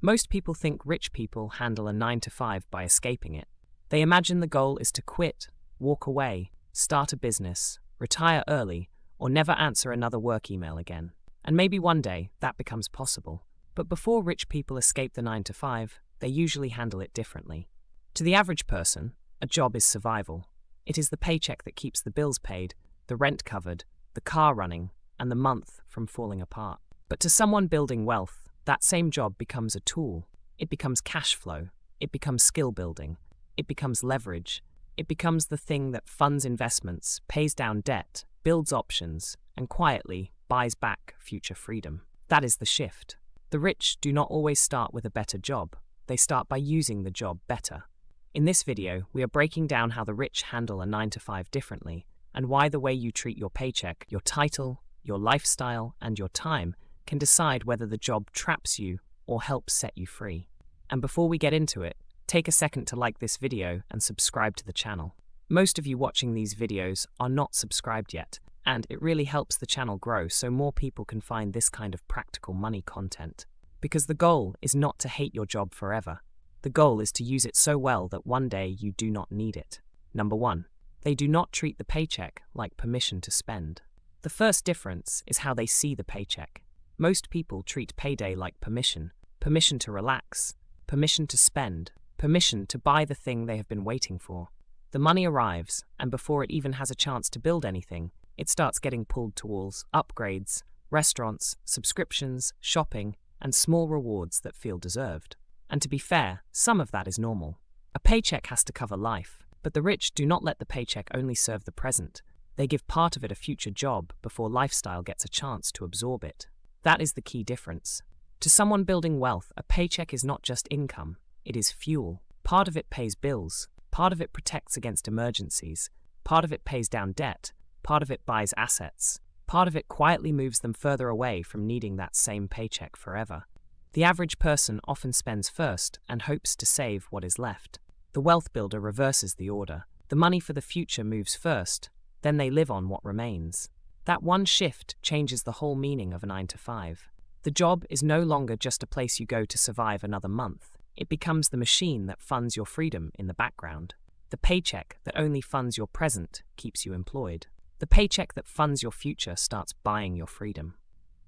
Most people think rich people handle a 9 to 5 by escaping it. They imagine the goal is to quit, walk away, start a business, retire early, or never answer another work email again. And maybe one day that becomes possible. But before rich people escape the 9 to 5, they usually handle it differently. To the average person, a job is survival. It is the paycheck that keeps the bills paid, the rent covered, the car running, and the month from falling apart. But to someone building wealth, that same job becomes a tool. It becomes cash flow. It becomes skill building. It becomes leverage. It becomes the thing that funds investments, pays down debt, builds options, and quietly buys back future freedom. That is the shift. The rich do not always start with a better job. They start by using the job better. In this video, we are breaking down how the rich handle a 9 to 5 differently, and why the way you treat your paycheck, your title, your lifestyle, and your time can decide whether the job traps you or helps set you free. And before we get into it, take a second to like this video and subscribe to the channel. Most of you watching these videos are not subscribed yet, and it really helps the channel grow so more people can find this kind of practical money content. Because the goal is not to hate your job forever. The goal is to use it so well that one day you do not need it. Number 1. They do not treat the paycheck like permission to spend. The first difference is how they see the paycheck. Most people treat payday like permission to relax, permission to spend, permission to buy the thing they have been waiting for. The money arrives, and before it even has a chance to build anything, it starts getting pulled towards upgrades, restaurants, subscriptions, shopping, and small rewards that feel deserved. And to be fair, some of that is normal. A paycheck has to cover life, but the rich do not let the paycheck only serve the present. They give part of it a future job before lifestyle gets a chance to absorb it. That is the key difference. To someone building wealth, a paycheck is not just income, it is fuel. Part of it pays bills, part of it protects against emergencies, part of it pays down debt, part of it buys assets, part of it quietly moves them further away from needing that same paycheck forever. The average person often spends first and hopes to save what is left. The wealth builder reverses the order. The money for the future moves first, then they live on what remains. That one shift changes the whole meaning of a 9 to 5. The job is no longer just a place you go to survive another month. It becomes the machine that funds your freedom in the background. The paycheck that only funds your present keeps you employed. The paycheck that funds your future starts buying your freedom.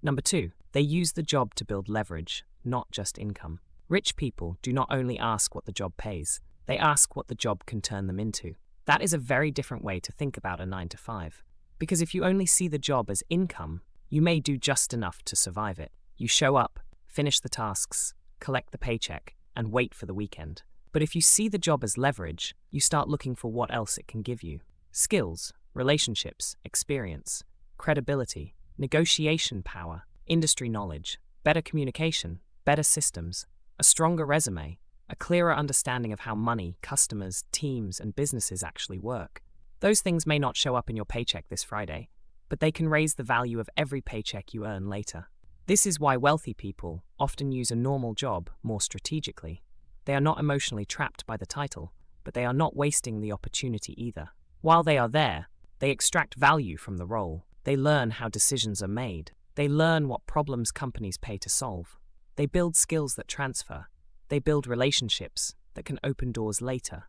Number 2, they use the job to build leverage, not just income. Rich people do not only ask what the job pays, they ask what the job can turn them into. That is a very different way to think about a 9 to 5. Because if you only see the job as income, you may do just enough to survive it. You show up, finish the tasks, collect the paycheck, and wait for the weekend. But if you see the job as leverage, you start looking for what else it can give you. Skills, relationships, experience, credibility, negotiation power, industry knowledge, better communication, better systems, a stronger resume, a clearer understanding of how money, customers, teams, and businesses actually work. Those things may not show up in your paycheck this Friday, but they can raise the value of every paycheck you earn later. This is why wealthy people often use a normal job more strategically. They are not emotionally trapped by the title, but they are not wasting the opportunity either. While they are there, they extract value from the role. They learn how decisions are made. They learn what problems companies pay to solve. They build skills that transfer. They build relationships that can open doors later.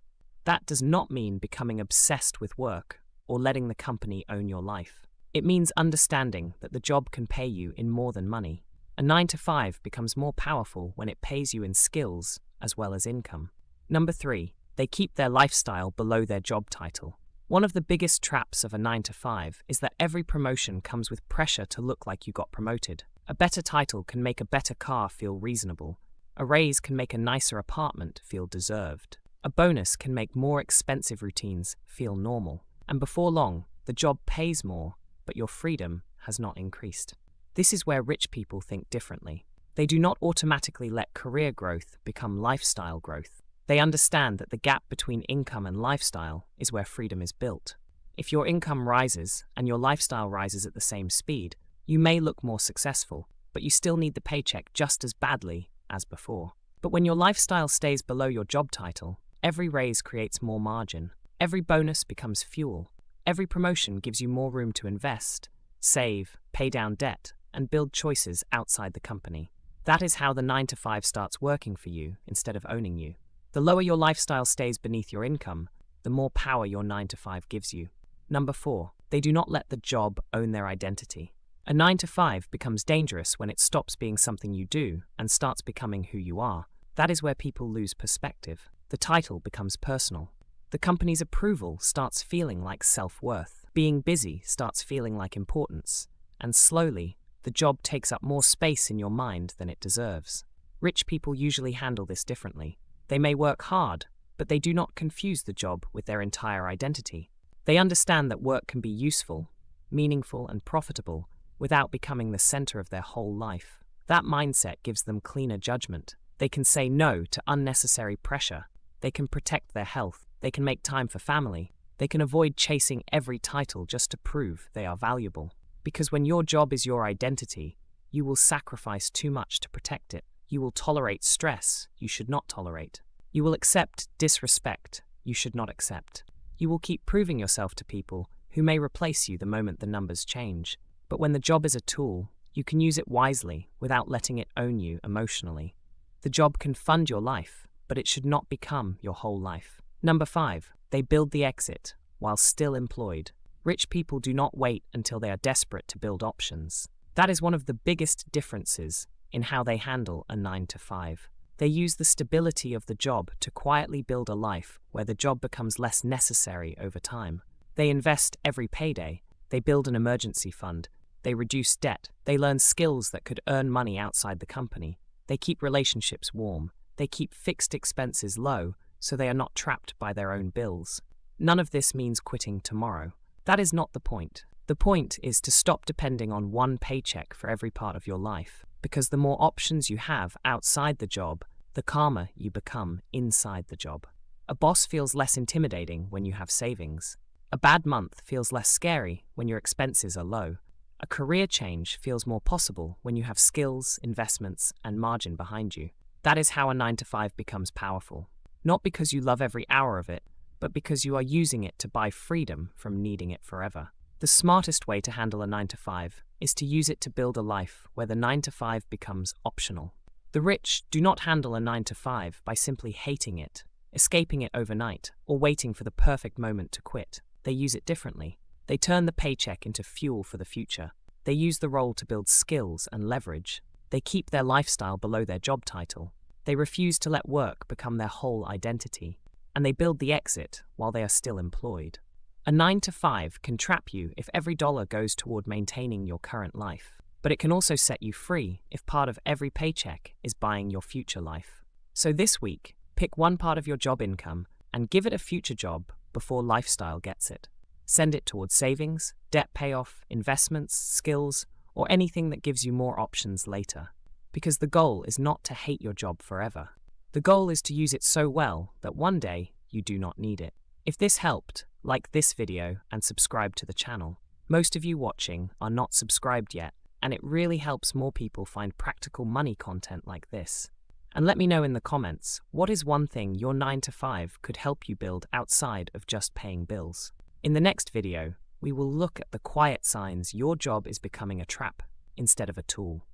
That does not mean becoming obsessed with work or letting the company own your life. It means understanding that the job can pay you in more than money. A 9 to 5 becomes more powerful when it pays you in skills as well as income. Number 3, they keep their lifestyle below their job title. One of the biggest traps of a 9 to 5 is that every promotion comes with pressure to look like you got promoted. A better title can make a better car feel reasonable. A raise can make a nicer apartment feel deserved. A bonus can make more expensive routines feel normal. And before long, the job pays more, but your freedom has not increased. This is where rich people think differently. They do not automatically let career growth become lifestyle growth. They understand that the gap between income and lifestyle is where freedom is built. If your income rises and your lifestyle rises at the same speed, you may look more successful, but you still need the paycheck just as badly as before. But when your lifestyle stays below your job title, every raise creates more margin. Every bonus becomes fuel. Every promotion gives you more room to invest, save, pay down debt, and build choices outside the company. That is how the 9 to 5 starts working for you instead of owning you. The lower your lifestyle stays beneath your income, the more power your 9 to 5 gives you. Number 4, they do not let the job own their identity. A 9 to 5 becomes dangerous when it stops being something you do and starts becoming who you are. That is where people lose perspective. The title becomes personal. The company's approval starts feeling like self-worth. Being busy starts feeling like importance. And slowly, the job takes up more space in your mind than it deserves. Rich people usually handle this differently. They may work hard, but they do not confuse the job with their entire identity. They understand that work can be useful, meaningful, and profitable without becoming the center of their whole life. That mindset gives them cleaner judgment. They can say no to unnecessary pressure. They can protect their health. They can make time for family. They can avoid chasing every title just to prove they are valuable. Because when your job is your identity, you will sacrifice too much to protect it. You will tolerate stress you should not tolerate. You will accept disrespect you should not accept. You will keep proving yourself to people who may replace you the moment the numbers change. But when the job is a tool, you can use it wisely without letting it own you emotionally. The job can fund your life, but it should not become your whole life. Number 5, they build the exit while still employed. Rich people do not wait until they are desperate to build options. That is one of the biggest differences in how they handle a 9 to 5. They use the stability of the job to quietly build a life where the job becomes less necessary over time. They invest every payday. They build an emergency fund. They reduce debt. They learn skills that could earn money outside the company. They keep relationships warm. They keep fixed expenses low so they are not trapped by their own bills. None of this means quitting tomorrow. That is not the point. The point is to stop depending on one paycheck for every part of your life, because the more options you have outside the job, the calmer you become inside the job. A boss feels less intimidating when you have savings. A bad month feels less scary when your expenses are low. A career change feels more possible when you have skills, investments, and margin behind you. That is how a 9 to 5 becomes powerful. Not because you love every hour of it, but because you are using it to buy freedom from needing it forever. The smartest way to handle a 9 to 5 is to use it to build a life where the 9 to 5 becomes optional. The rich do not handle a 9 to 5 by simply hating it, escaping it overnight, or waiting for the perfect moment to quit. They use it differently. They turn the paycheck into fuel for the future. They use the role to build skills and leverage. They keep their lifestyle below their job title. They refuse to let work become their whole identity. And they build the exit while they are still employed. A 9 to 5 can trap you if every dollar goes toward maintaining your current life. But it can also set you free if part of every paycheck is buying your future life. So this week, pick one part of your job income and give it a future job before lifestyle gets it. Send it towards savings, debt payoff, investments, skills, or anything that gives you more options later. Because the goal is not to hate your job forever. The goal is to use it so well that one day you do not need it. If this helped, like this video and subscribe to the channel. Most of you watching are not subscribed yet, and it really helps more people find practical money content like this. And let me know in the comments, what is one thing your 9 to 5 could help you build outside of just paying bills? In the next video, we will look at the quiet signs your job is becoming a trap instead of a tool.